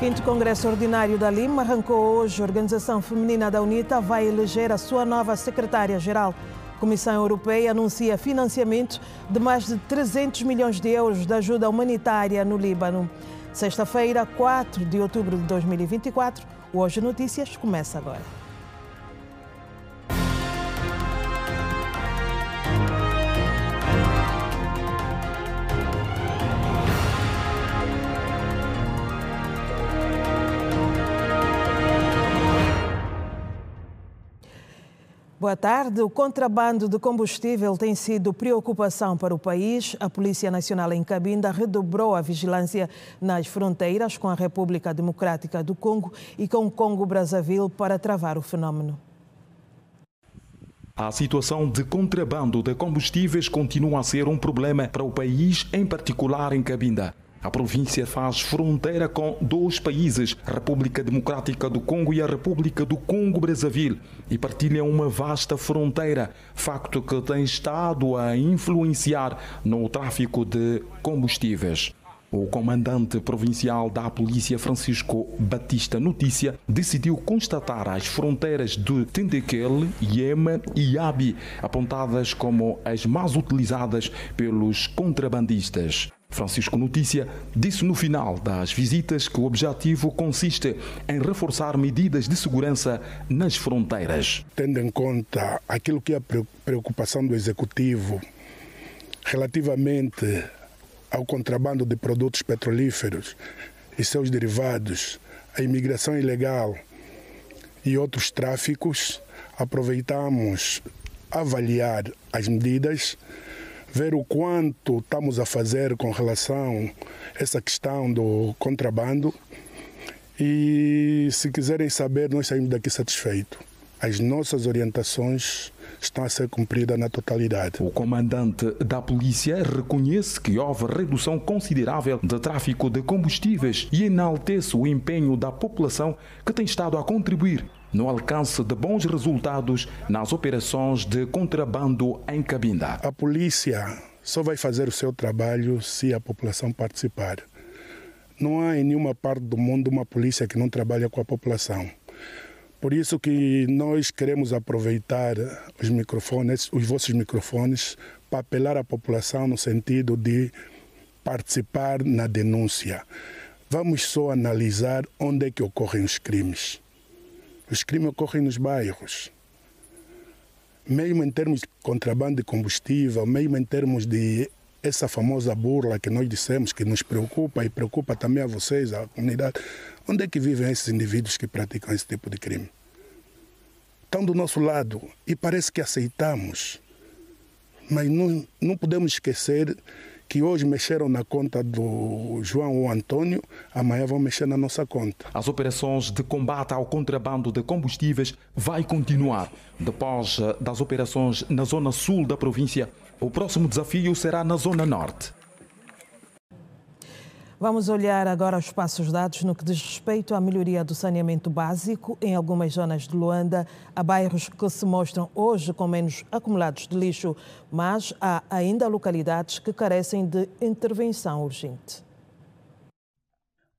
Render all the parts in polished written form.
5º Congresso Ordinário da Lima arrancou hoje. A Organização Feminina da UNITA vai eleger a sua nova secretária-geral. A Comissão Europeia anuncia financiamento de mais de 300 milhões de euros de ajuda humanitária no Líbano. Sexta-feira, 4 de outubro de 2024, o Hoje Notícias começa agora. Boa tarde. O contrabando de combustível tem sido preocupação para o país. A Polícia Nacional em Cabinda redobrou a vigilância nas fronteiras com a República Democrática do Congo e com o Congo-Brazzaville para travar o fenómeno. A situação de contrabando de combustíveis continua a ser um problema para o país, em particular em Cabinda. A província faz fronteira com dois países, a República Democrática do Congo e a República do Congo-Brazzaville, e partilham uma vasta fronteira, facto que tem estado a influenciar no tráfico de combustíveis. O comandante provincial da polícia, Francisco Batista Notícia, decidiu constatar as fronteiras de Tendekele, Yema e Abi, apontadas como as mais utilizadas pelos contrabandistas. Francisco Notícia disse no final das visitas que o objetivo consiste em reforçar medidas de segurança nas fronteiras. Tendo em conta aquilo que é a preocupação do Executivo relativamente ao contrabando de produtos petrolíferos e seus derivados, a imigração ilegal e outros tráficos, aproveitamos avaliar as medidas, ver o quanto estamos a fazer com relação a essa questão do contrabando e, se quiserem saber, nós saímos daqui satisfeitos. As nossas orientações estão a ser cumpridas na totalidade. O comandante da polícia reconhece que houve redução considerável de tráfico de combustíveis e enaltece o empenho da população que tem estado a contribuir no alcance de bons resultados nas operações de contrabando em Cabinda. A polícia só vai fazer o seu trabalho se a população participar. Não há em nenhuma parte do mundo uma polícia que não trabalha com a população. Por isso que nós queremos aproveitar os vossos microfones, para apelar à população no sentido de participar na denúncia. Vamos só analisar onde é que ocorrem os crimes. Os crimes ocorrem nos bairros. Mesmo em termos de contrabando de combustível, mesmo em termos de essa famosa burla que nós dissemos que nos preocupa e preocupa também a vocês, a comunidade. Onde é que vivem esses indivíduos que praticam esse tipo de crime? Estão do nosso lado e parece que aceitamos. Mas não podemos esquecer que hoje mexeram na conta do João ou Antônio, amanhã vão mexer na nossa conta. As operações de combate ao contrabando de combustíveis vai continuar. Depois das operações na zona sul da província, o próximo desafio será na zona norte. Vamos olhar agora os passos dados no que diz respeito à melhoria do saneamento básico. Em algumas zonas de Luanda, há bairros que se mostram hoje com menos acumulados de lixo, mas há ainda localidades que carecem de intervenção urgente.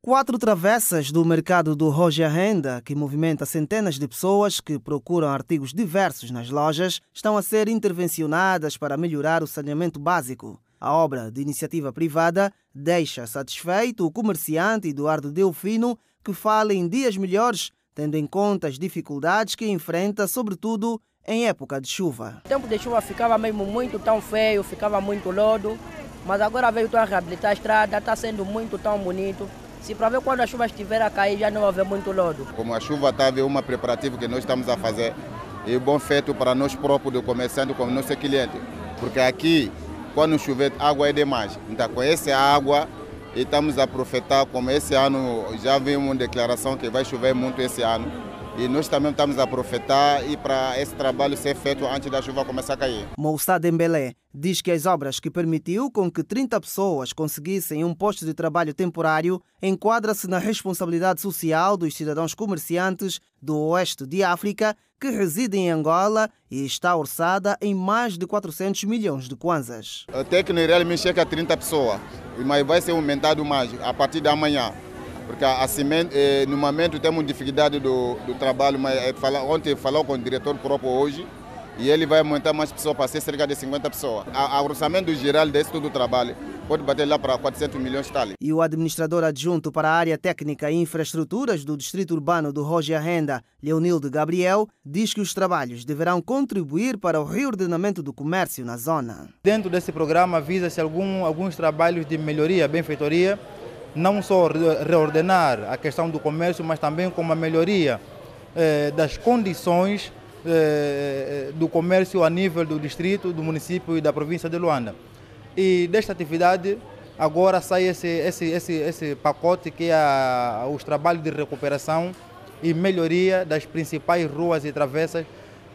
4 travessas do mercado do Roger Renda, que movimenta centenas de pessoas que procuram artigos diversos nas lojas, estão a ser intervencionadas para melhorar o saneamento básico. A obra de iniciativa privada deixa satisfeito o comerciante Eduardo Delfino, que fala em dias melhores, tendo em conta as dificuldades que enfrenta, sobretudo em época de chuva. O tempo de chuva ficava mesmo muito tão feio, ficava muito lodo, mas agora veio a reabilitar a estrada, está sendo muito tão bonito. Se para ver quando a chuva estiver a cair, já não vai haver muito lodo. Como a chuva está, é uma preparativa que nós estamos a fazer e bom feito para nós próprios, do comerciante, como nosso cliente, porque aqui, quando chover, água é demais. Então, com essa água, estamos a aproveitar, como esse ano já vimos uma declaração que vai chover muito esse ano. E nós também estamos a aproveitar e para esse trabalho ser feito antes da chuva começar a cair. Moussa Dembélé diz que as obras que permitiu com que 30 pessoas conseguissem um posto de trabalho temporário enquadra-se na responsabilidade social dos cidadãos comerciantes do oeste de África que residem em Angola e está orçada em mais de 400 milhões de kwanzas. Até que no realmente chega a 30 pessoas, mas vai ser aumentado mais a partir de amanhã. Porque assim, no momento temos dificuldade do trabalho, mas ontem falou com o diretor próprio hoje, e ele vai aumentar mais pessoas para ser cerca de 50 pessoas. O orçamento geral desse todo o trabalho pode bater lá para 400 milhões de tal. E o administrador adjunto para a área técnica e infraestruturas do Distrito Urbano do Roger Renda, Leonildo Gabriel, diz que os trabalhos deverão contribuir para o reordenamento do comércio na zona. Dentro desse programa visa-se alguns trabalhos de melhoria, benfeitoria, não só reordenar a questão do comércio, mas também como a melhoria das condições do comércio a nível do distrito, do município e da província de Luanda. E desta atividade agora sai esse pacote que é os trabalhos de recuperação e melhoria das principais ruas e travessas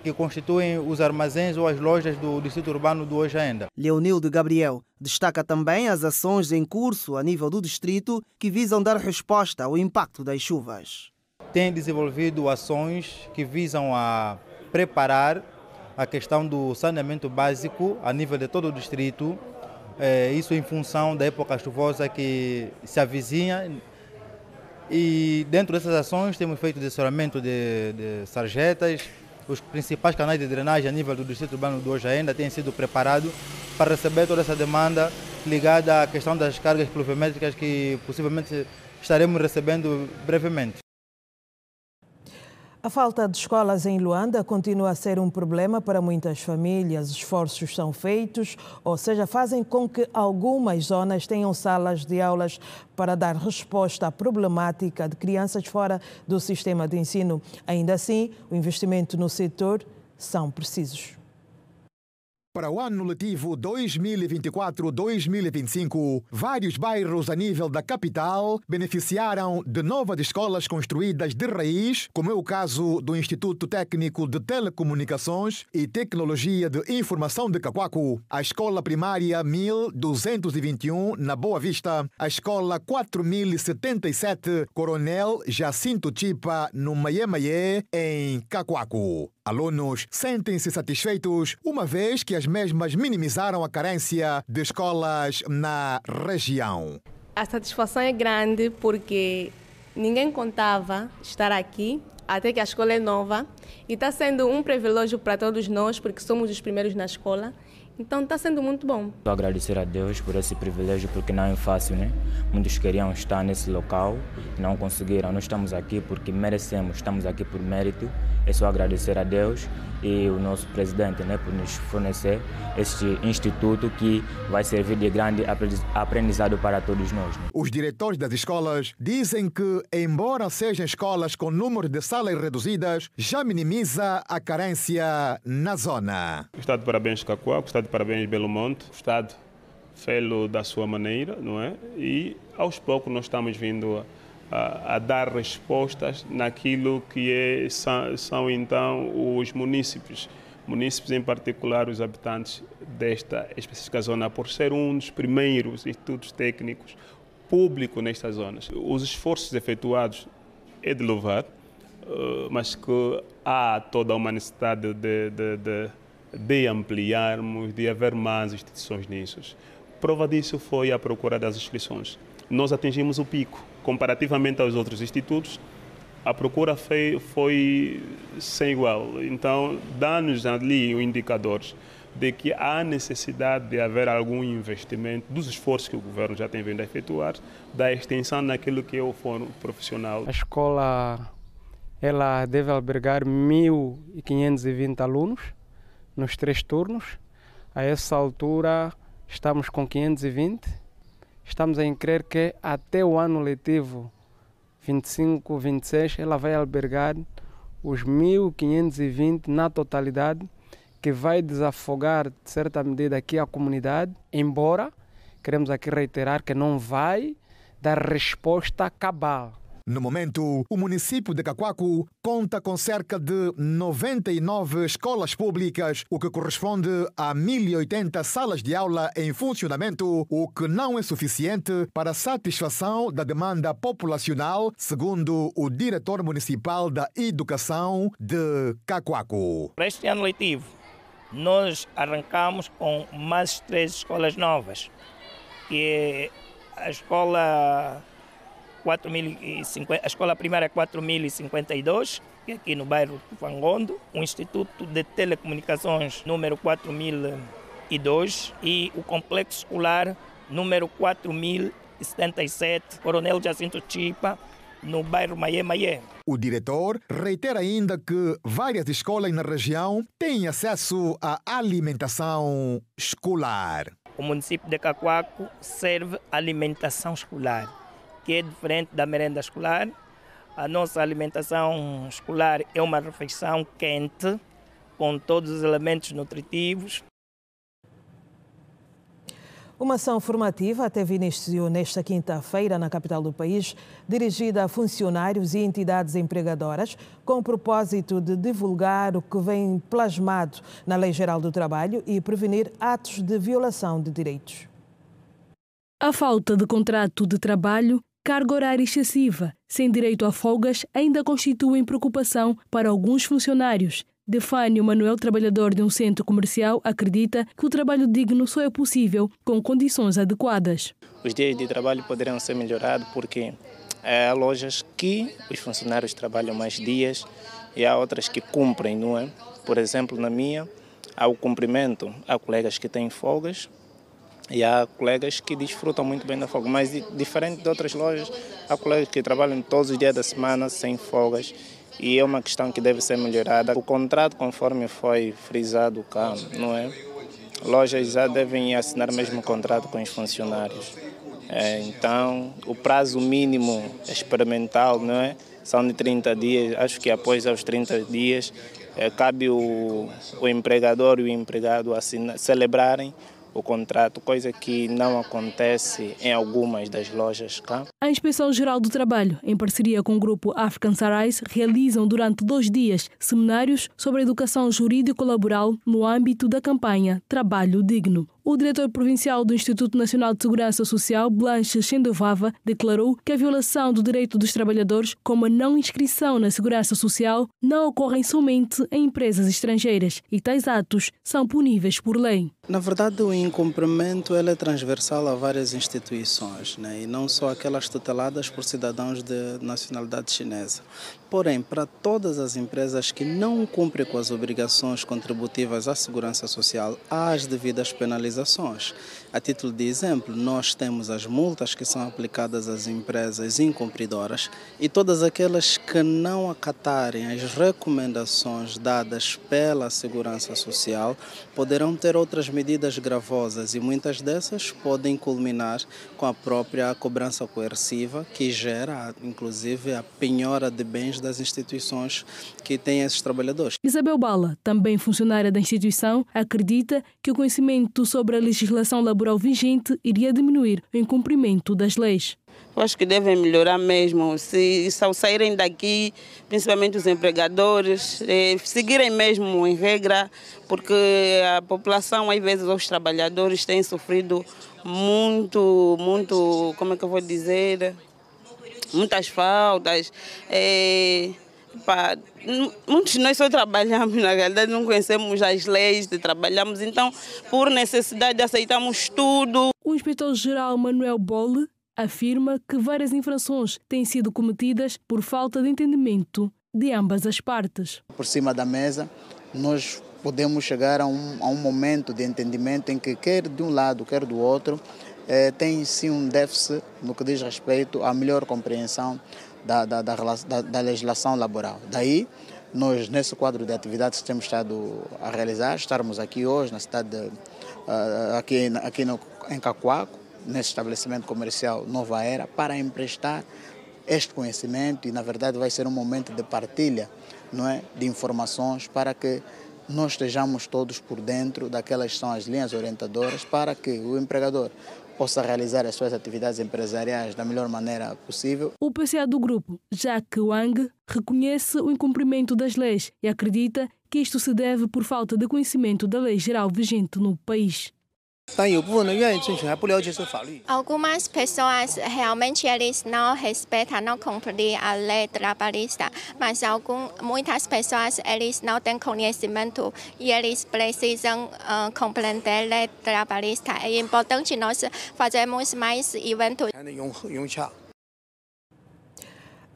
que constituem os armazéns ou as lojas do distrito urbano do Hoje Ainda. Leonildo Gabriel destaca também as ações em curso a nível do distrito que visam dar resposta ao impacto das chuvas. Tem desenvolvido ações que visam a preparar a questão do saneamento básico a nível de todo o distrito, isso em função da época chuvosa que se avizinha. E dentro dessas ações temos feito desassoramento de sarjetas. Os principais canais de drenagem a nível do distrito urbano do Hoje Ainda têm sido preparados para receber toda essa demanda ligada à questão das cargas pluviométricas que possivelmente estaremos recebendo brevemente. A falta de escolas em Luanda continua a ser um problema para muitas famílias. Esforços são feitos, ou seja, fazem com que algumas zonas tenham salas de aulas para dar resposta à problemática de crianças fora do sistema de ensino. Ainda assim, o investimento no setor são precisos. Para o ano letivo 2024-2025, vários bairros a nível da capital beneficiaram de novas escolas construídas de raiz, como é o caso do Instituto Técnico de Telecomunicações e Tecnologia de Informação de Cacoaco, a Escola Primária 1221 na Boa Vista, a Escola 4077 Coronel Jacinto Chipa no Maiê em Cacoaco. Alunos sentem-se satisfeitos, uma vez que as mesmas minimizaram a carência de escolas na região. A satisfação é grande porque ninguém contava estar aqui, até que a escola é nova, e está sendo um privilégio para todos nós, porque somos os primeiros na escola. Então está sendo muito bom. Vou agradecer a Deus por esse privilégio, porque não é fácil, né? Muitos queriam estar nesse local, não conseguiram. Nós estamos aqui porque merecemos, estamos aqui por mérito. É só agradecer a Deus e o nosso presidente, né, por nos fornecer este instituto que vai servir de grande aprendizado para todos nós. Né? Os diretores das escolas dizem que, embora sejam escolas com número de salas reduzidas, já minimiza a carência na zona. O Estado de parabéns Cacoaco, o Estado de parabéns Belo Monte, o Estado fez-lo da sua maneira, não é? E aos poucos nós estamos vindo a dar respostas naquilo que são então os munícipes em particular os habitantes desta específica zona, por ser um dos primeiros institutos técnicos públicos nestas zonas. Os esforços efetuados é de louvar, mas que há toda uma necessidade de ampliarmos, de haver mais instituições nisso. Prova disso foi a procura das inscrições. Nós atingimos o pico. Comparativamente aos outros institutos, a procura foi sem igual. Então, dá-nos ali indicadores de que há necessidade de haver algum investimento dos esforços que o governo já tem vindo a efetuar, da extensão naquilo que é o fórum profissional. A escola ela deve albergar 1.520 alunos nos 3 turnos. A essa altura, estamos com 520. Estamos a crer que até o ano letivo 25-26 ela vai albergar os 1.520 na totalidade, que vai desafogar de certa medida aqui a comunidade, embora queremos aqui reiterar que não vai dar resposta cabal. No momento, o município de Cacoaco conta com cerca de 99 escolas públicas, o que corresponde a 1.080 salas de aula em funcionamento, o que não é suficiente para a satisfação da demanda populacional, segundo o diretor municipal da Educação de Cacoaco. Para este ano letivo, nós arrancamos com mais 3 escolas novas, que é a escola 4.050, a escola primária 4.052, que é aqui no bairro Vangondo, o Instituto de Telecomunicações número 4.002 e o complexo escolar número 4.077, Coronel Jacinto Chipa, no bairro Maié. O diretor reitera ainda que várias escolas na região têm acesso à alimentação escolar. O município de Cacoaco serve alimentação escolar, que é diferente da merenda escolar. A nossa alimentação escolar é uma refeição quente, com todos os elementos nutritivos. Uma ação formativa teve início nesta quinta-feira na capital do país, dirigida a funcionários e entidades empregadoras, com o propósito de divulgar o que vem plasmado na Lei Geral do Trabalho e prevenir atos de violação de direitos. A falta de contrato de trabalho, carga horária excessiva, sem direito a folgas, ainda constituem preocupação para alguns funcionários. Defânio Manuel, trabalhador de um centro comercial, acredita que o trabalho digno só é possível com condições adequadas. Os dias de trabalho poderiam ser melhorados porque há lojas que os funcionários trabalham mais dias e há outras que cumprem, não é? Por exemplo, na minha, há o cumprimento, há colegas que têm folgas e há colegas que desfrutam muito bem da folga, mas diferente de outras lojas, há colegas que trabalham todos os dias da semana sem folgas. E é uma questão que deve ser melhorada. O contrato, conforme foi frisado cá, não é? Lojas já devem assinar o mesmo contrato com os funcionários. Então, o prazo mínimo experimental, não é? São de 30 dias. Acho que após os 30 dias, cabe o empregador e o empregado celebrarem o contrato, coisa que não acontece em algumas das lojas cá. A Inspeção Geral do Trabalho, em parceria com o grupo African Sarais, realizam durante 2 dias seminários sobre a educação jurídico-laboral no âmbito da campanha Trabalho Digno. O diretor provincial do Instituto Nacional de Segurança Social, Blanche Chendovava, declarou que a violação do direito dos trabalhadores, como a não inscrição na Segurança Social, não ocorrem somente em empresas estrangeiras e tais atos são puníveis por lei. Na verdade, o incumprimento é transversal a várias instituições, né? E não só aquelas tuteladas por cidadãos de nacionalidade chinesa. Porém, para todas as empresas que não cumprem com as obrigações contributivas à segurança social, há as devidas penalizações. A título de exemplo, nós temos as multas que são aplicadas às empresas incumpridoras e todas aquelas que não acatarem as recomendações dadas pela segurança social poderão ter outras medidas gravosas e muitas dessas podem culminar com a própria cobrança coerciva que gera, inclusive, a penhora de bens das instituições que têm esses trabalhadores. Isabel Bala, também funcionária da instituição, acredita que o conhecimento sobre a legislação laboral vigente iria diminuir o incumprimento das leis. Eu acho que devem melhorar mesmo, se ao saírem daqui, principalmente os empregadores, seguirem mesmo em regra, porque a população, às vezes, os trabalhadores têm sofrido muito, como é que eu vou dizer, muitas faltas. Muitos de nós só trabalhamos, na realidade não conhecemos as leis de trabalhamos, então por necessidade aceitamos tudo. O inspetor-geral Manuel Bolle afirma que várias infrações têm sido cometidas por falta de entendimento de ambas as partes. Por cima da mesa, nós podemos chegar a um momento de entendimento em que quer de um lado, quer do outro, tem sim um déficit no que diz respeito à melhor compreensão da legislação laboral. Daí, nós, nesse quadro de atividades que temos estado a realizar, estarmos aqui hoje na cidade, em Cacoaco, nesse estabelecimento comercial Nova Era, para emprestar este conhecimento e, na verdade, vai ser um momento de partilha, não é, de informações para que nós estejamos todos por dentro daquelas que são as linhas orientadoras para que o empregador possa realizar as suas atividades empresariais da melhor maneira possível. O PCA do grupo, Jacques Wang, reconhece o incumprimento das leis e acredita que isto se deve por falta de conhecimento da lei geral vigente no país. Algumas pessoas realmente eles não respeitam, não cumprem a lei trabalhista, mas muitas pessoas eles não têm conhecimento e eles precisam compreender a lei trabalhista. É importante nós fazermos mais eventos.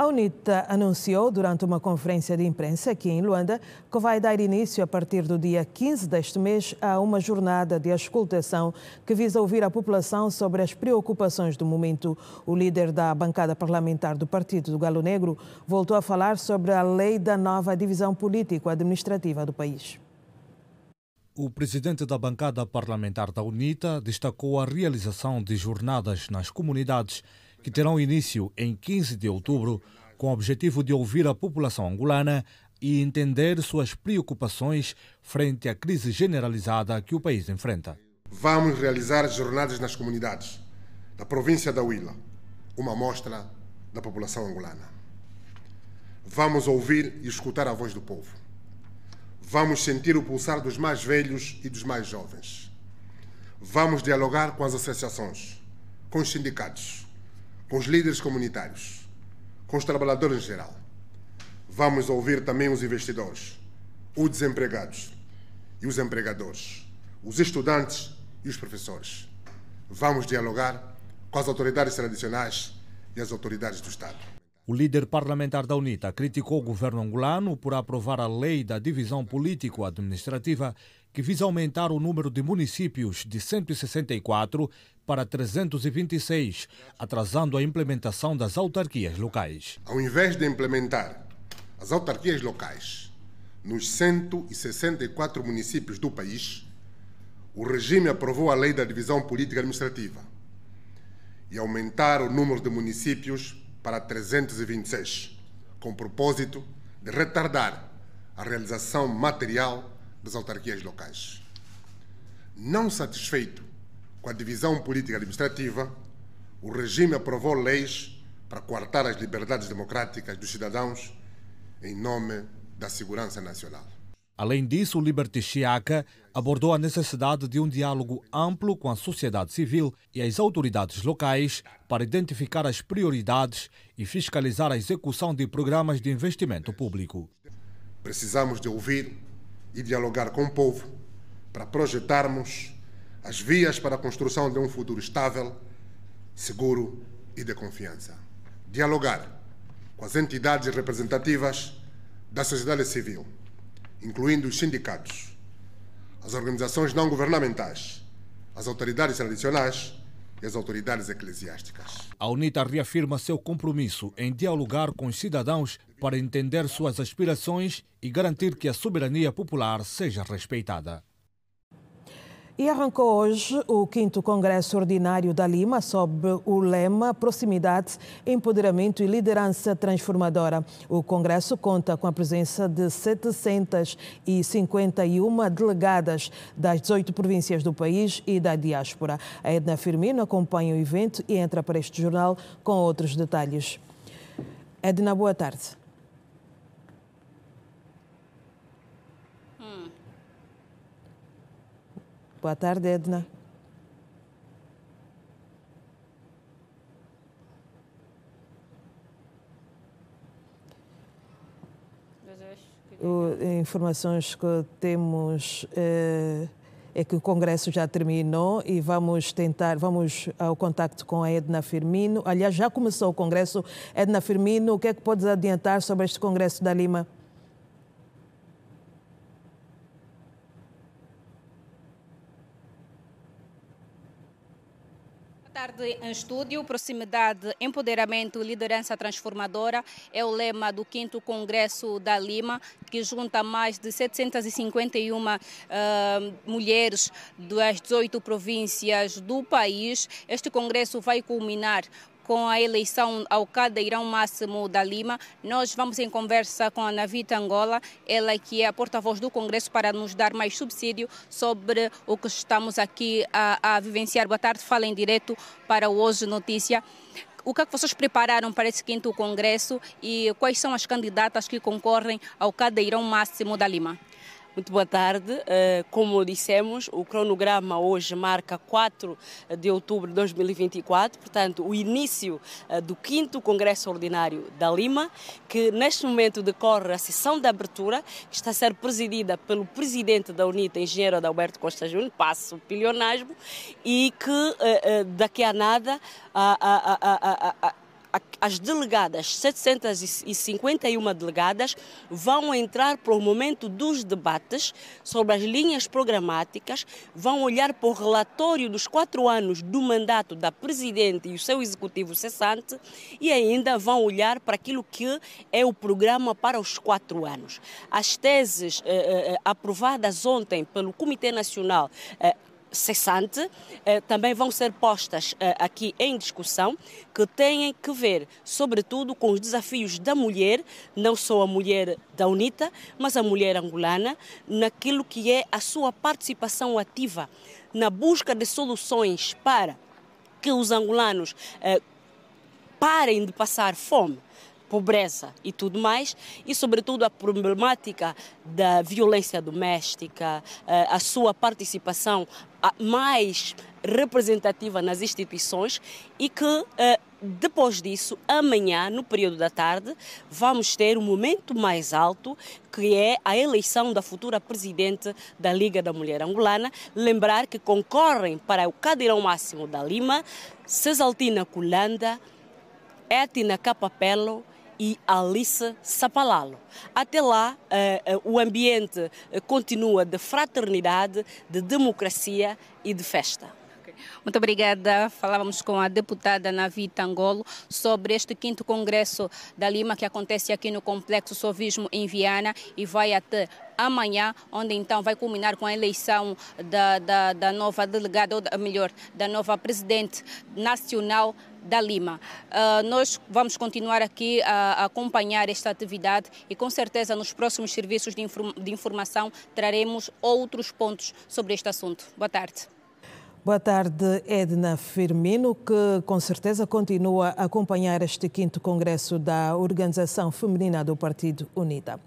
A UNITA anunciou durante uma conferência de imprensa aqui em Luanda que vai dar início a partir do dia 15 deste mês a uma jornada de auscultação que visa ouvir a população sobre as preocupações do momento. O líder da bancada parlamentar do Partido do Galo Negro voltou a falar sobre a lei da nova divisão político-administrativa do país. O presidente da bancada parlamentar da UNITA destacou a realização de jornadas nas comunidades que terão início em 15 de outubro, com o objetivo de ouvir a população angolana e entender suas preocupações frente à crise generalizada que o país enfrenta. Vamos realizar jornadas nas comunidades da província da Huila, uma amostra da população angolana. Vamos ouvir e escutar a voz do povo. Vamos sentir o pulsar dos mais velhos e dos mais jovens. Vamos dialogar com as associações, com os sindicatos, com os líderes comunitários, com os trabalhadores em geral. Vamos ouvir também os investidores, os desempregados e os empregadores, os estudantes e os professores. Vamos dialogar com as autoridades tradicionais e as autoridades do Estado. O líder parlamentar da UNITA criticou o governo angolano por aprovar a lei da divisão político-administrativa que visa aumentar o número de municípios de 164 para 326, atrasando a implementação das autarquias locais. Ao invés de implementar as autarquias locais nos 164 municípios do país, o regime aprovou a lei da divisão política-administrativa e aumentar o número de municípios para 326, com o propósito de retardar a realização material das autarquias locais. Não satisfeito com a divisão política administrativa, o regime aprovou leis para coartar as liberdades democráticas dos cidadãos em nome da segurança nacional. Além disso, o Liberty Chiaka abordou a necessidade de um diálogo amplo com a sociedade civil e as autoridades locais para identificar as prioridades e fiscalizar a execução de programas de investimento público. Precisamos de ouvir e dialogar com o povo para projetarmos as vias para a construção de um futuro estável, seguro e de confiança. Dialogar com as entidades representativas da sociedade civil, incluindo os sindicatos, as organizações não governamentais, as autoridades tradicionais e as autoridades eclesiásticas. A UNITA reafirma seu compromisso em dialogar com os cidadãos para entender suas aspirações e garantir que a soberania popular seja respeitada. E arrancou hoje o 5º Congresso Ordinário da Lima sob o lema Proximidade, Empoderamento e Liderança Transformadora. O Congresso conta com a presença de 751 delegadas das 18 províncias do país e da diáspora. A Edna Firmino acompanha o evento e entra para este jornal com outros detalhes. Edna, boa tarde. Boa tarde, Edna. Informações que temos é que o Congresso já terminou e vamos ao contacto com a Edna Firmino. Aliás, já começou o Congresso. Edna Firmino, o que é que podes adiantar sobre este Congresso da Lima? Tarde em estúdio, proximidade, empoderamento, liderança transformadora é o lema do 5º Congresso da Lima, que junta mais de 751 mulheres das 18 províncias do país. Este congresso vai culminar com a eleição ao cadeirão máximo da Lima. Nós vamos em conversa com a Navita Angola, ela que é a porta-voz do Congresso, para nos dar mais subsídio sobre o que estamos aqui a vivenciar. Boa tarde, fala em direto para o Hoje Notícia. O que é que vocês prepararam para esse 5º Congresso e quais são as candidatas que concorrem ao cadeirão máximo da Lima? Muito boa tarde. Como dissemos, o cronograma hoje marca 4 de outubro de 2024, portanto, o início do 5º Congresso Ordinário da Lima, que neste momento decorre a sessão de abertura, que está a ser presidida pelo presidente da UNITA, engenheiro Adalberto Costa Júnior, passo o pilionasmo, e que daqui a nada as delegadas, 751 delegadas, vão entrar para o momento dos debates sobre as linhas programáticas, vão olhar para o relatório dos 4 anos do mandato da Presidente e o seu executivo cessante e ainda vão olhar para aquilo que é o programa para os 4 anos. As teses aprovadas ontem pelo Comitê Nacional cessante também vão ser postas aqui em discussão, que têm que ver, sobretudo, com os desafios da mulher, não só a mulher da UNITA, mas a mulher angolana, naquilo que é a sua participação ativa na busca de soluções para que os angolanos parem de passar fome, pobreza e tudo mais, e sobretudo a problemática da violência doméstica, a sua participação mais representativa nas instituições e que depois disso, amanhã, no período da tarde, vamos ter um momento mais alto, que é a eleição da futura presidente da Liga da Mulher Angolana. Lembrar que concorrem para o cadeirão máximo da Lima Cesaltina Kulanda, Etina Capapelo e Alice Sapalalo. Até lá, o ambiente continua de fraternidade, de democracia e de festa. Muito obrigada. Falávamos com a deputada Navi Tangolo sobre este 5º Congresso da Lima, que acontece aqui no Complexo Sovismo em Viana e vai até amanhã, onde então vai culminar com a eleição da nova delegada, ou melhor, da nova presidente nacional da Lima. Nós vamos continuar aqui a acompanhar esta atividade e com certeza nos próximos serviços de informação traremos outros pontos sobre este assunto. Boa tarde. Boa tarde, Edna Firmino, que com certeza continua a acompanhar este 5º Congresso da Organização Feminina do Partido UNITA.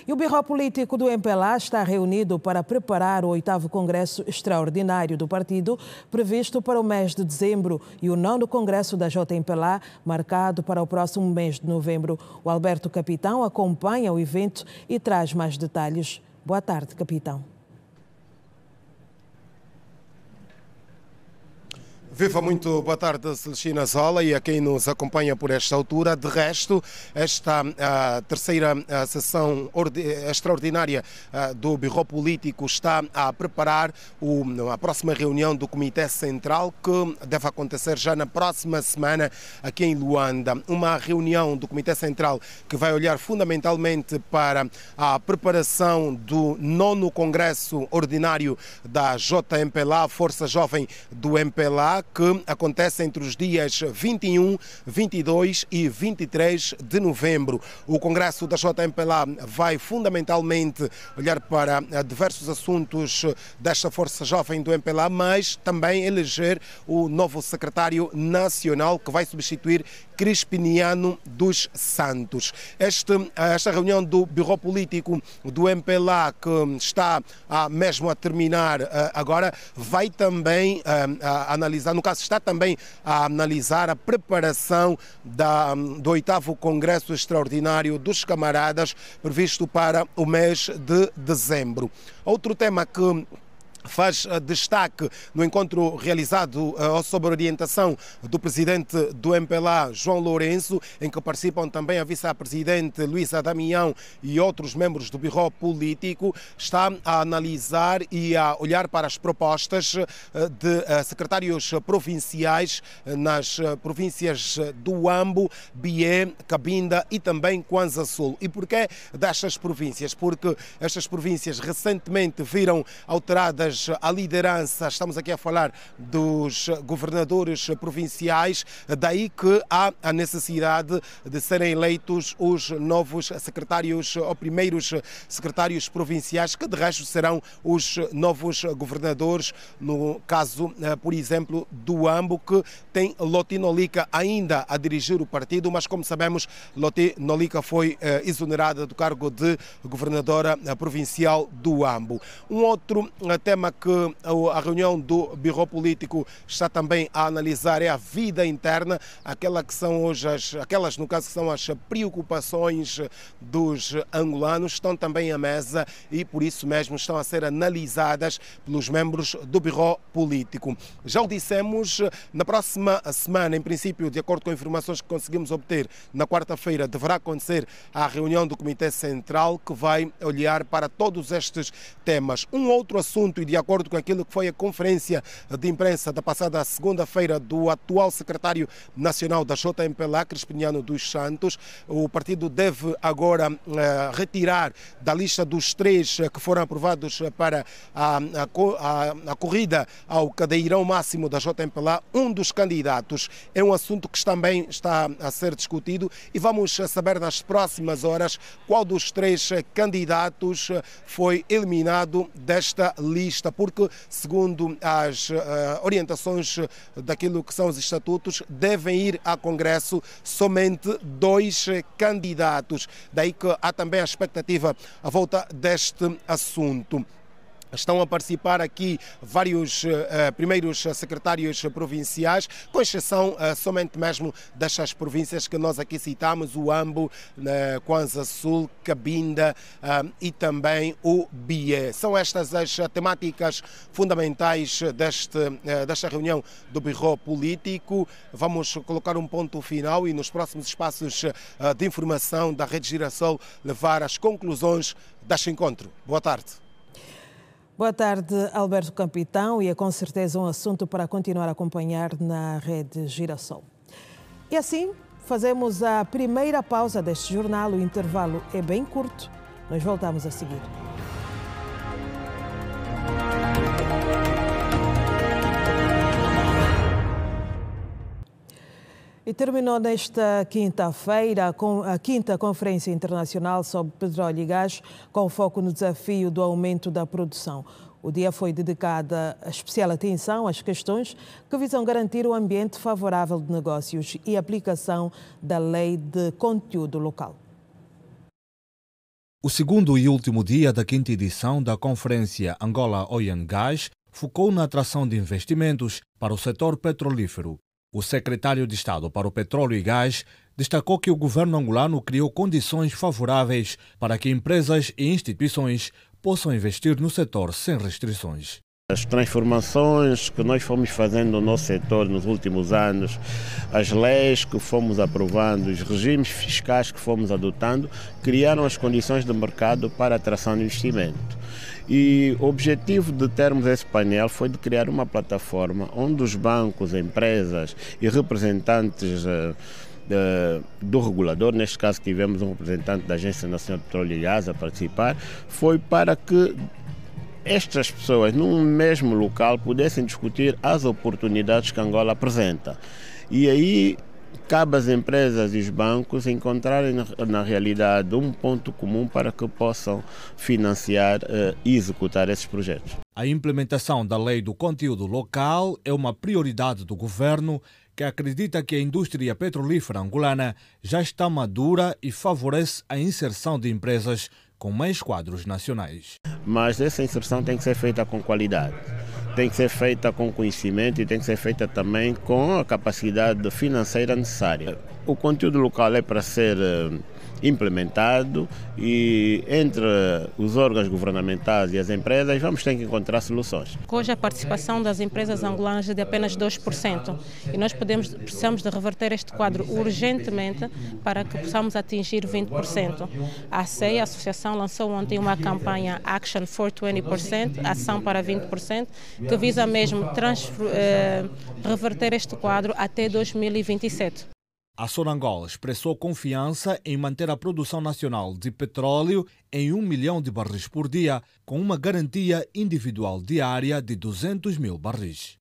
E o Birro Político do MPLA está reunido para preparar o 8º Congresso Extraordinário do partido, previsto para o mês de dezembro, e o 9º Congresso da JMPLA, marcado para o próximo mês de novembro. O Alberto Capitão acompanha o evento e traz mais detalhes. Boa tarde, Capitão. Viva, muito boa tarde, Celestina Zola, e a quem nos acompanha por esta altura. De resto, esta terceira sessão extraordinária do Birro Político está a preparar a próxima reunião do Comitê Central, que deve acontecer já na próxima semana aqui em Luanda. Uma reunião do Comitê Central que vai olhar fundamentalmente para a preparação do 9º Congresso Ordinário da JMPLA, Força Jovem do MPLA, que acontece entre os dias 21, 22 e 23 de novembro. O Congresso da JMPLA vai fundamentalmente olhar para diversos assuntos desta Força Jovem do MPLA, mas também eleger o novo secretário nacional que vai substituir Crispiniano dos Santos. Esta reunião do Birro Político do MPLA, que está mesmo a terminar agora, vai também analisar, no caso está também a analisar a preparação do 8º Congresso Extraordinário dos Camaradas, previsto para o mês de dezembro. Outro tema que faz destaque no encontro realizado sob orientação do presidente do MPLA, João Lourenço, em que participam também a vice-presidente Luísa Damião e outros membros do Birro Político, está a analisar e a olhar para as propostas de secretários provinciais nas províncias do Ambo, Bié, Cabinda e também Kwanza Sul. E porquê destas províncias? Porque estas províncias recentemente viram alteradas a liderança, estamos aqui a falar dos governadores provinciais, daí que há a necessidade de serem eleitos os novos secretários ou primeiros secretários provinciais, que de resto serão os novos governadores, no caso, por exemplo, do Ambo, que tem Loti Nolika ainda a dirigir o partido, mas como sabemos, Loti Nolika foi exonerada do cargo de governadora provincial do Ambo. Um outro tema tema que a reunião do Birô Político está também a analisar é a vida interna, aquelas no caso que são as preocupações dos angolanos, estão também à mesa e por isso mesmo estão a ser analisadas pelos membros do Birô Político. Já o dissemos, na próxima semana, em princípio, de acordo com informações que conseguimos obter, na quarta-feira deverá acontecer a reunião do Comitê Central que vai olhar para todos estes temas. Um outro assunto, e de acordo com aquilo que foi a conferência de imprensa da passada segunda-feira do atual secretário nacional da JMPLA, Crispiniano dos Santos, o partido deve agora retirar da lista dos 3 que foram aprovados para a corrida ao cadeirão máximo da JMPLA, um dos candidatos. É um assunto que também está a ser discutido e vamos saber nas próximas horas qual dos 3 candidatos foi eliminado desta lista, porque, segundo as orientações daquilo que são os estatutos, devem ir a Congresso somente 2 candidatos. Daí que há também a expectativa à volta deste assunto. Estão a participar aqui vários primeiros secretários provinciais, com exceção somente mesmo destas províncias que nós aqui citamos, o Ambo, Kwanza Sul, Cabinda e também o Bié. São estas as temáticas fundamentais desta reunião do Birô Político. Vamos colocar um ponto final e nos próximos espaços de informação da Rede Girassol levar as conclusões deste encontro. Boa tarde. Boa tarde, Alberto Capitão, e é com certeza um assunto para continuar a acompanhar na Rede Girassol. E assim, fazemos a primeira pausa deste jornal. O intervalo é bem curto. Nós voltamos a seguir. E terminou nesta quinta-feira a 5ª Conferência Internacional sobre Petróleo e Gás, com foco no desafio do aumento da produção. O dia foi dedicado a especial atenção às questões que visam garantir um ambiente favorável de negócios e aplicação da lei de conteúdo local. O segundo e último dia da 5ª edição da Conferência Angola Oil and Gas focou na atração de investimentos para o setor petrolífero. O secretário de Estado para o Petróleo e Gás destacou que o governo angolano criou condições favoráveis para que empresas e instituições possam investir no setor sem restrições. As transformações que nós fomos fazendo no nosso setor nos últimos anos, as leis que fomos aprovando, os regimes fiscais que fomos adotando, criaram as condições de mercado para a atração de investimento. E o objetivo de termos esse painel foi de criar uma plataforma onde os bancos, empresas e representantes do regulador, neste caso tivemos um representante da Agência Nacional de Petróleo e Gás a participar, foi para que estas pessoas, num mesmo local, pudessem discutir as oportunidades que Angola apresenta. E aí cabe às empresas e os bancos encontrarem na realidade um ponto comum para que possam financiar e executar esses projetos. A implementação da lei do conteúdo local é uma prioridade do governo, que acredita que a indústria petrolífera angolana já está madura e favorece a inserção de empresas com mais quadros nacionais. Mas essa inserção tem que ser feita com qualidade, tem que ser feita com conhecimento e tem que ser feita também com a capacidade financeira necessária. O conteúdo local é para ser implementado e entre os órgãos governamentais e as empresas vamos ter que encontrar soluções. Hoje a participação das empresas angolanas é de apenas 2% e nós precisamos de reverter este quadro urgentemente para que possamos atingir 20%. A ACEI, a associação, lançou ontem uma campanha Action for 20%, ação para 20%, que visa mesmo reverter este quadro até 2027. A Sonangol expressou confiança em manter a produção nacional de petróleo em 1 milhão de barris por dia, com uma garantia individual diária de 200 mil barris.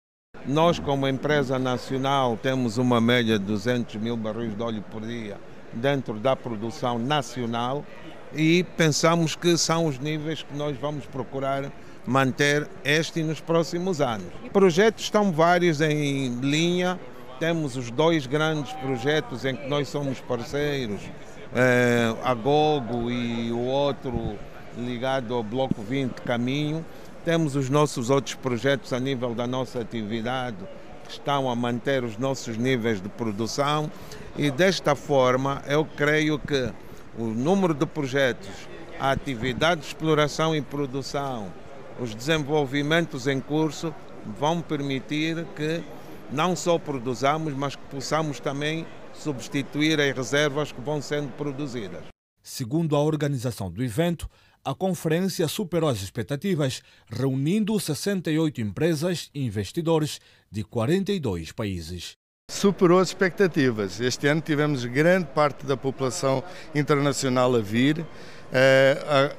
Nós, como empresa nacional, temos uma média de 200 mil barris de óleo por dia dentro da produção nacional e pensamos que são os níveis que nós vamos procurar manter este nos próximos anos. Projetos estão vários em linha. Temos os 2 grandes projetos em que nós somos parceiros, a Gogo e o outro ligado ao Bloco 20 Caminho, temos os nossos outros projetos a nível da nossa atividade, que estão a manter os nossos níveis de produção, e desta forma eu creio que o número de projetos, a atividade de exploração e produção, os desenvolvimentos em curso vão permitir que não só produzamos, mas que possamos também substituir as reservas que vão sendo produzidas. Segundo a organização do evento, a conferência superou as expectativas, reunindo 68 empresas e investidores de 42 países. Superou as expectativas. Este ano tivemos grande parte da população internacional a vir.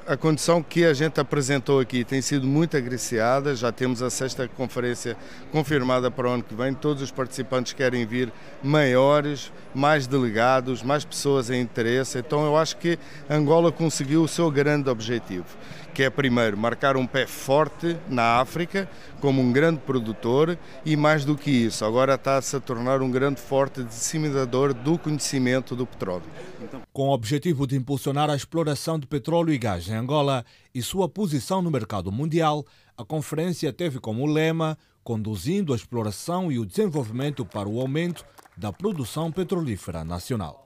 A condição que a gente apresentou aqui tem sido muito agraciada. Já temos a 6ª conferência confirmada para o ano que vem. Todos os participantes querem vir maiores, mais delegados, mais pessoas em interesse. Então eu acho que Angola conseguiu o seu grande objetivo, que é primeiro marcar um pé forte na África como um grande produtor e, mais do que isso, agora está-se a tornar um grande forte disseminador do conhecimento do petróleo. Com o objetivo de impulsionar a exploração de petróleo e gás em Angola e sua posição no mercado mundial, a conferência teve como lema conduzindo a exploração e o desenvolvimento para o aumento da produção petrolífera nacional.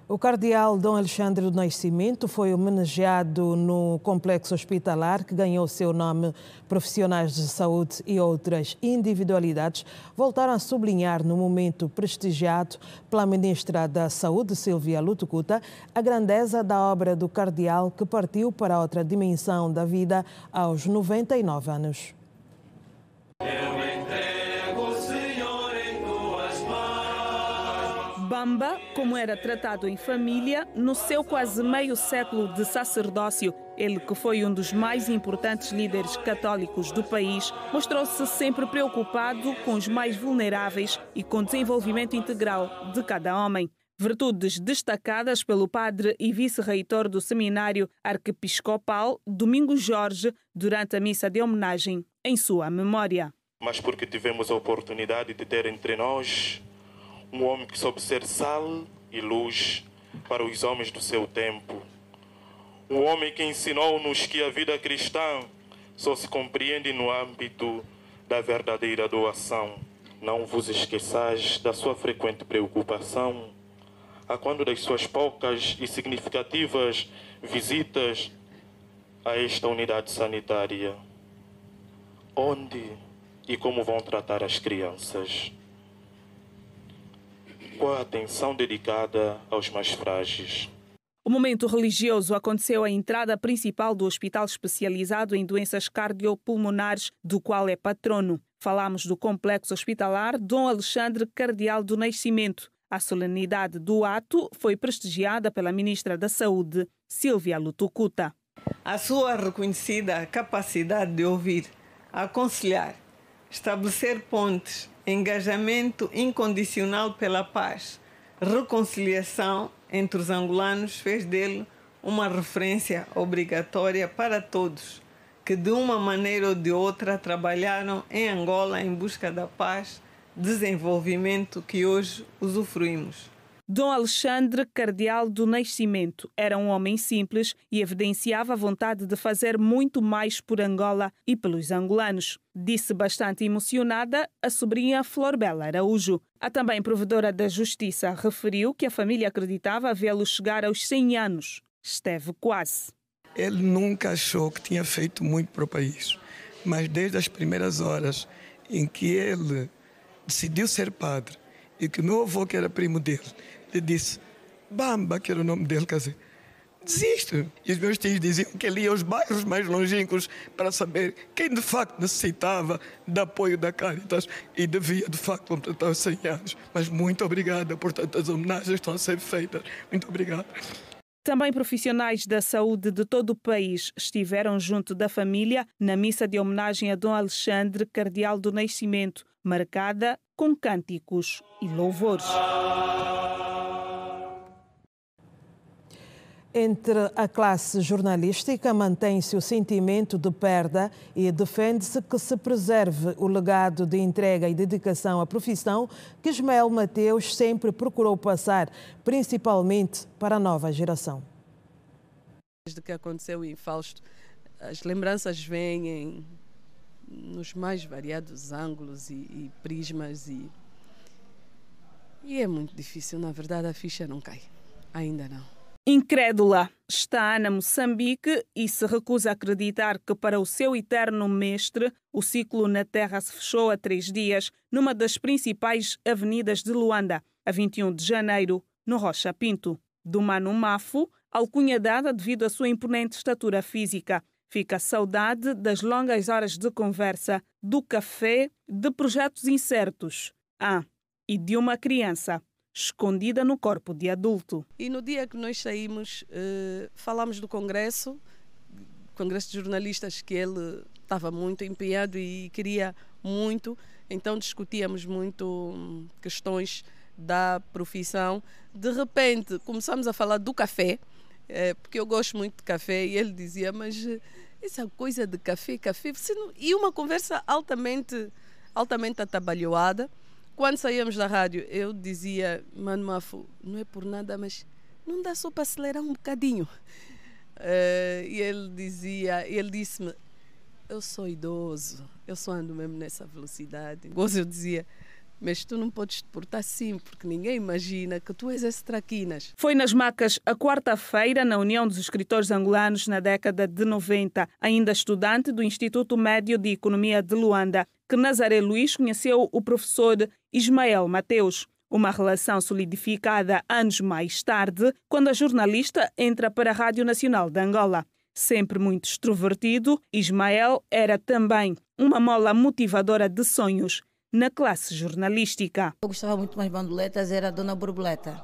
O cardeal Dom Alexandre do Nascimento foi homenageado no complexo hospitalar que ganhou seu nome. Profissionais de saúde e outras individualidades voltaram a sublinhar no momento prestigiado pela ministra da Saúde, Sílvia Lutucuta, a grandeza da obra do cardeal que partiu para outra dimensão da vida aos 99 anos. Bamba, como era tratado em família, no seu quase meio século de sacerdócio, ele que foi um dos mais importantes líderes católicos do país, mostrou-se sempre preocupado com os mais vulneráveis e com o desenvolvimento integral de cada homem. Virtudes destacadas pelo padre e vice-reitor do seminário arquiepiscopal, Domingos Jorge, durante a missa de homenagem em sua memória. Mas porque tivemos a oportunidade de ter entre nós um homem que soube ser sal e luz para os homens do seu tempo. Um homem que ensinou-nos que a vida cristã só se compreende no âmbito da verdadeira doação. Não vos esqueçais da sua frequente preocupação, a quando das suas poucas e significativas visitas a esta unidade sanitária. Onde e como vão tratar as crianças? Qual a atenção dedicada aos mais frágeis? O momento religioso aconteceu à entrada principal do Hospital Especializado em Doenças Cardiopulmonares, do qual é patrono. Falamos do complexo hospitalar Dom Alexandre Cardeal do Nascimento. A solenidade do ato foi prestigiada pela ministra da Saúde, Sílvia Lutucuta. A sua reconhecida capacidade de ouvir, aconselhar, estabelecer pontes, engajamento incondicional pela paz, reconciliação entre os angolanos fez dele uma referência obrigatória para todos que de uma maneira ou de outra trabalharam em Angola em busca da paz, desenvolvimento que hoje usufruímos. Dom Alexandre Cardeal do Nascimento era um homem simples e evidenciava a vontade de fazer muito mais por Angola e pelos angolanos. Disse bastante emocionada a sobrinha Florbela Araújo. A também provedora da Justiça referiu que a família acreditava vê-lo chegar aos 100 anos. Esteve quase. Ele nunca achou que tinha feito muito para o país, mas desde as primeiras horas em que ele decidiu ser padre e que o meu avô, que era primo dele, lhe disse, Bamba, que era o nome dele, quer dizer, desiste. E os meus tios diziam que ele ia aos bairros mais longínquos para saber quem de facto necessitava de apoio da Caritas e devia de facto completar os 100 anos. Mas muito obrigada por tantas homenagens que estão a ser feitas. Muito obrigado. Também profissionais da saúde de todo o país estiveram junto da família na missa de homenagem a Dom Alexandre Cardeal do Nascimento, marcada com cânticos e louvores. Entre a classe jornalística mantém-se o sentimento de perda e defende-se que se preserve o legado de entrega e dedicação à profissão que Ismael Mateus sempre procurou passar, principalmente para a nova geração. Desde que aconteceu em Fausto, as lembranças vêm nos mais variados ângulos e prismas e é muito difícil, na verdade a ficha não cai, ainda não. Incrédula está na Moçambique e se recusa a acreditar que para o seu eterno mestre o ciclo na Terra se fechou há 3 dias numa das principais avenidas de Luanda, a 21 de janeiro, no Rocha Pinto. Do Mano Mafo, alcunha dada devido à sua imponente estatura física. Fica a saudade das longas horas de conversa, do café, de projetos incertos. E de uma criança escondida no corpo de adulto. E no dia que nós saímos, falámos do congresso de jornalistas, que ele estava muito empenhado e queria muito, então discutíamos muito questões da profissão. De repente começamos a falar do café, porque eu gosto muito de café, e ele dizia, mas essa coisa de café, você não... E uma conversa altamente atabalhoada. Quando saíamos da rádio, eu dizia, Mano Mafo, não é por nada, mas não dá só para acelerar um bocadinho. E ele disse-me, eu sou idoso, eu só ando mesmo nessa velocidade. Eu dizia, mas tu não podes te portar assim, porque ninguém imagina que tu és esse traquinas. Foi nas Macas a quarta-feira, na União dos Escritores Angolanos, na década de 90, ainda estudante do Instituto Médio de Economia de Luanda, que Nazaré Luiz conheceu o professor Ismael Mateus. Uma relação solidificada anos mais tarde, quando a jornalista entra para a Rádio Nacional de Angola. Sempre muito extrovertido, Ismael era também uma mola motivadora de sonhos na classe jornalística. Eu gostava muito mais de bandoletas, era a Dona Borboleta.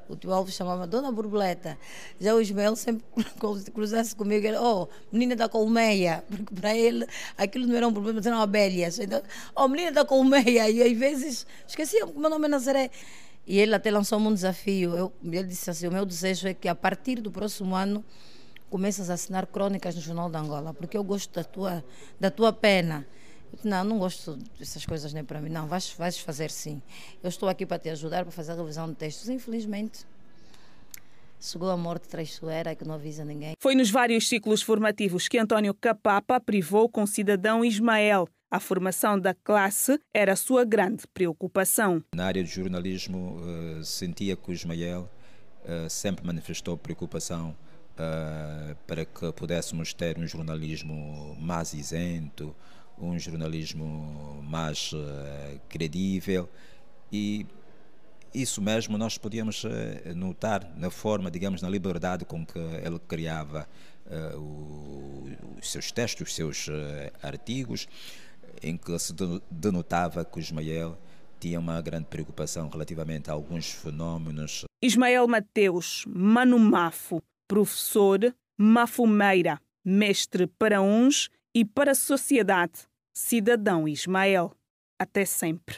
O tio Alves chamava Dona Borboleta. Já o Ismael sempre cruzasse comigo, era, menina da colmeia, porque para ele aquilo não era um problema, mas eram abelhas. Então, menina da colmeia, e às vezes esquecia que o meu nome é Nazaré. E ele até lançou-me um desafio. Ele disse assim, o meu desejo é que a partir do próximo ano começas a assinar crônicas no Jornal de Angola, porque eu gosto da tua pena. Não gosto dessas coisas nem para mim. Não, vais fazer sim. Eu estou aqui para te ajudar, para fazer a revisão de textos. Infelizmente, chegou a morte traiçoeira que não avisa ninguém. Foi nos vários ciclos formativos que António Capapa privou com o cidadão Ismael. A formação da classe era a sua grande preocupação. Na área de jornalismo, sentia que o Ismael sempre manifestou preocupação para que pudéssemos ter um jornalismo mais isento, um jornalismo mais credível, e isso mesmo nós podíamos notar na forma, digamos, na liberdade com que ele criava os seus textos, os seus artigos, em que se denotava que o Ismael tinha uma grande preocupação relativamente a alguns fenómenos. Ismael Mateus, Mano Mafo, professor, mafumeira, mestre para uns e para a sociedade, cidadão Ismael. Até sempre.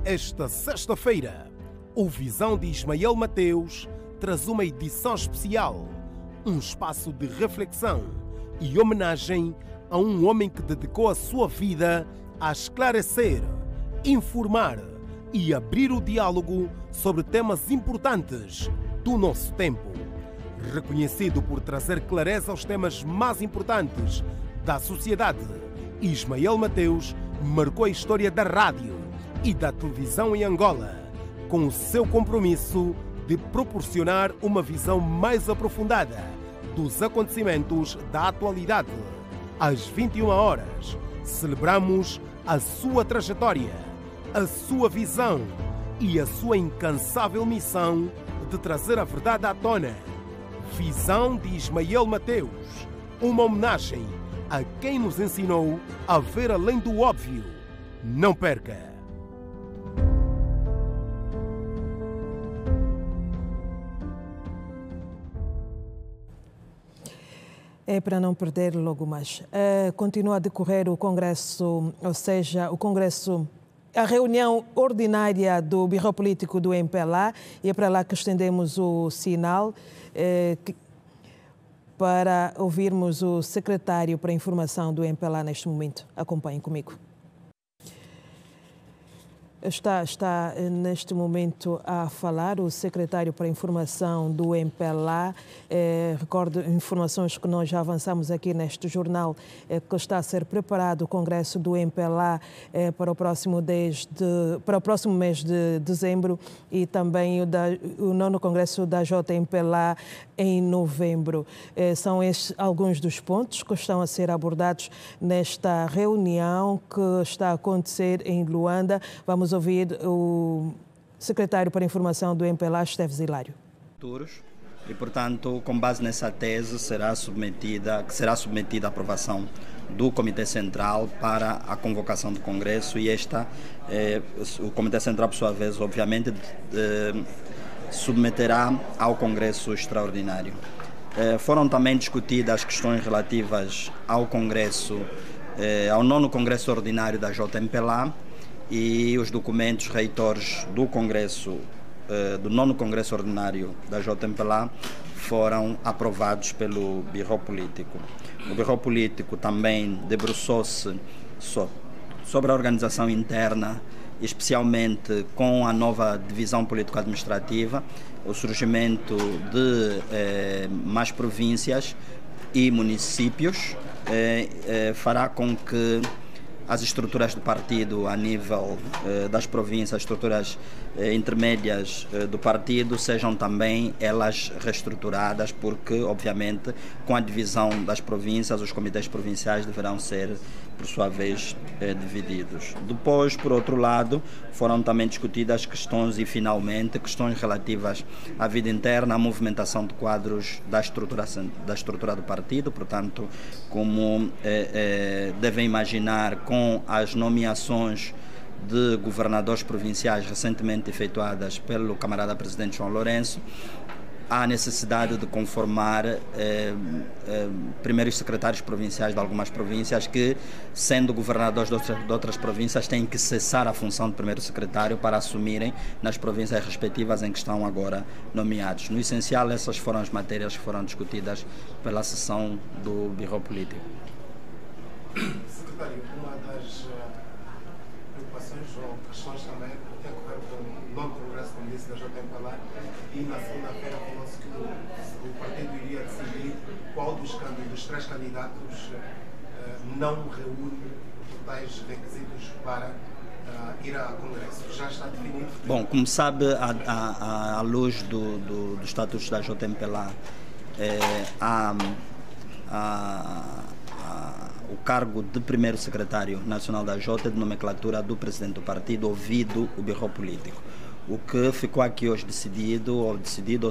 Esta sexta-feira, o Visão de Ismael Mateus traz uma edição especial, um espaço de reflexão e homenagem a um homem que dedicou a sua vida a esclarecer, informar e abrir o diálogo sobre temas importantes do nosso tempo. Reconhecido por trazer clareza aos temas mais importantes da sociedade, Ismael Mateus marcou a história da rádio e da televisão em Angola, com o seu compromisso de proporcionar uma visão mais aprofundada dos acontecimentos da atualidade. Às 21 horas, celebramos a sua trajetória, a sua visão e a sua incansável missão de trazer a verdade à tona. Visão de Ismael Mateus, uma homenagem a quem nos ensinou a ver além do óbvio. Não perca! É para não perder logo mais. Continua a decorrer o Congresso, ou seja, a reunião ordinária do Birro Político do MPLA, e é para lá que estendemos o sinal para ouvirmos o secretário para a informação do MPLA neste momento. Acompanhem comigo. Está neste momento a falar o secretário para a informação do MPLA. Recordo informações que nós já avançamos aqui neste jornal, que está a ser preparado o congresso do MPLA para o próximo mês de dezembro e também o 9º congresso da JMPLA em novembro. São estes alguns dos pontos que estão a ser abordados nesta reunião que está a acontecer em Luanda. Vamos ouvir o secretário para a informação do MPLA, Esteves Hilário. E, portanto, com base nessa tese, será submetida à aprovação do Comitê Central para a convocação do Congresso e o Comitê Central, por sua vez, obviamente, submeterá ao Congresso Extraordinário. Foram também discutidas questões relativas ao Congresso, ao 9º Congresso Ordinário da JMPLA, e os documentos reitores do Congresso, do 9º Congresso Ordinário da JMPLA, foram aprovados pelo Birô Político. O Birô Político também debruçou-se sobre a organização interna, especialmente com a nova divisão político-administrativa, o surgimento de mais províncias e municípios fará com que as estruturas do partido a nível das províncias, as estruturas intermédias do partido, sejam também elas reestruturadas, porque, obviamente, com a divisão das províncias, os comitês provinciais deverão ser, por sua vez, divididos. Depois, por outro lado, foram também discutidas questões questões relativas à vida interna, à movimentação de quadros da estrutura do partido. Portanto, como devem imaginar, com as nomeações de governadores provinciais recentemente efetuadas pelo camarada presidente João Lourenço, há necessidade de conformar primeiros secretários provinciais de algumas províncias que, sendo governadores de outras províncias, têm que cessar a função de primeiro secretário para assumirem nas províncias respectivas em que estão agora nomeados. No essencial, essas foram as matérias que foram discutidas pela sessão do Birô Político. Secretário, uma das preocupações ou questões também tem a ver com o novo congresso, como disse, da JMPLA, e na segunda-feira falou-se que o partido iria decidir qual dos 3 candidatos não reúne tais requisitos para ir ao congresso. Já está definido? Bom, como sabe, à luz do estatuto da JMPLA, o cargo de primeiro secretário nacional da J é de nomenclatura do presidente do partido, ouvido o Birô Político. O que ficou aqui hoje decidido, ou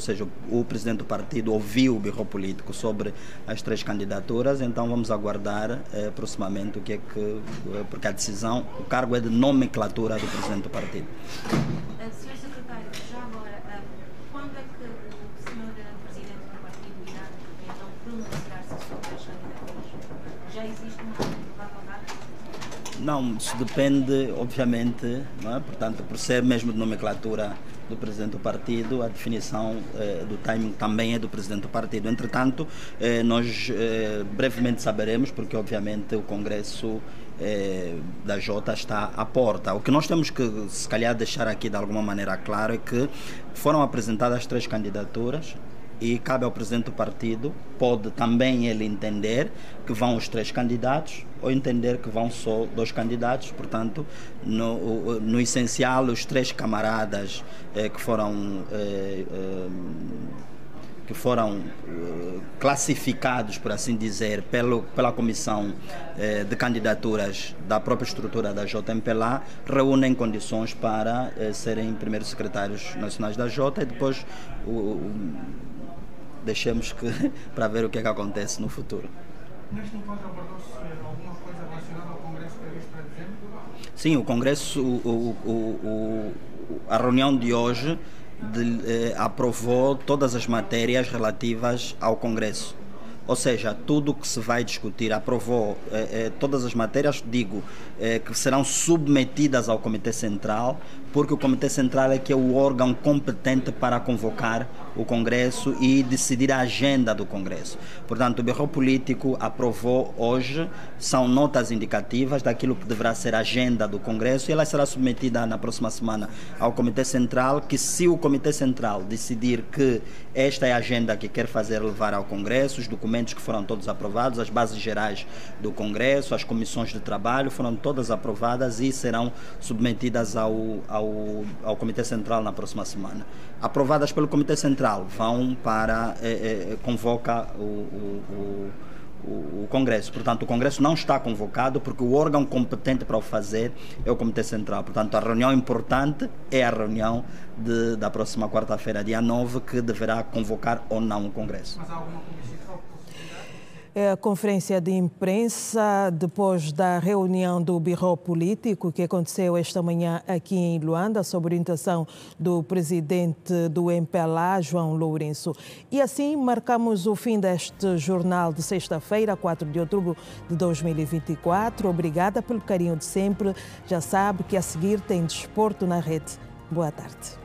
seja, o presidente do partido ouviu o Birô Político sobre as 3 candidaturas, então vamos aguardar proximamente o que é que, porque a decisão, o cargo é de nomenclatura do presidente do partido. Senhor secretário, já agora, quando é que o senhor presidente do partido irá então pronunciar-se sobre as candidaturas? Já existe uma provável data? Não, isso depende, obviamente, não é? Portanto, por ser mesmo de nomenclatura do presidente do partido, a definição do timing também é do presidente do partido. Entretanto, nós brevemente saberemos, porque obviamente o Congresso da Jota está à porta. O que nós temos que, se calhar, deixar aqui de alguma maneira claro é que foram apresentadas 3 candidaturas e cabe ao presidente do partido, pode também ele entender que vão os 3 candidatos ou entender que vão só 2 candidatos. Portanto, no essencial, os 3 camaradas que foram classificados, por assim dizer, pela comissão de candidaturas da própria estrutura da JMPLA, reúnem condições para serem primeiros secretários nacionais da J, e depois deixemos para ver o que é que acontece no futuro. Neste encontro abordou-se alguma coisa relacionada ao Congresso previsto para dezembro? Sim, o Congresso, a reunião de hoje aprovou todas as matérias relativas ao Congresso. Ou seja, tudo o que se vai discutir, aprovou todas as matérias, que serão submetidas ao Comitê Central porque o Comitê Central é que é o órgão competente para convocar o Congresso e decidir a agenda do Congresso. Portanto, o Bureau Político aprovou hoje, são notas indicativas daquilo que deverá ser a agenda do Congresso, e ela será submetida na próxima semana ao Comitê Central, que se o Comitê Central decidir que esta é a agenda que quer fazer levar ao Congresso, os documentos que foram todos aprovados, as bases gerais do Congresso, as comissões de trabalho foram todas aprovadas e serão submetidas ao Comitê Central na próxima semana. Aprovadas pelo Comitê Central, vão para, convoca o Congresso. Portanto, o Congresso não está convocado porque o órgão competente para o fazer é o Comitê Central. Portanto, a reunião importante é a reunião da próxima quarta-feira, dia 9, que deverá convocar ou não o Congresso. Mas há alguma comissão? A conferência de imprensa depois da reunião do Bureau Político que aconteceu esta manhã aqui em Luanda, sob orientação do presidente do MPLA, João Lourenço. E assim marcamos o fim deste jornal de sexta-feira, 4 de outubro de 2024. Obrigada pelo carinho de sempre. Já sabe que a seguir tem Desporto na Rede. Boa tarde.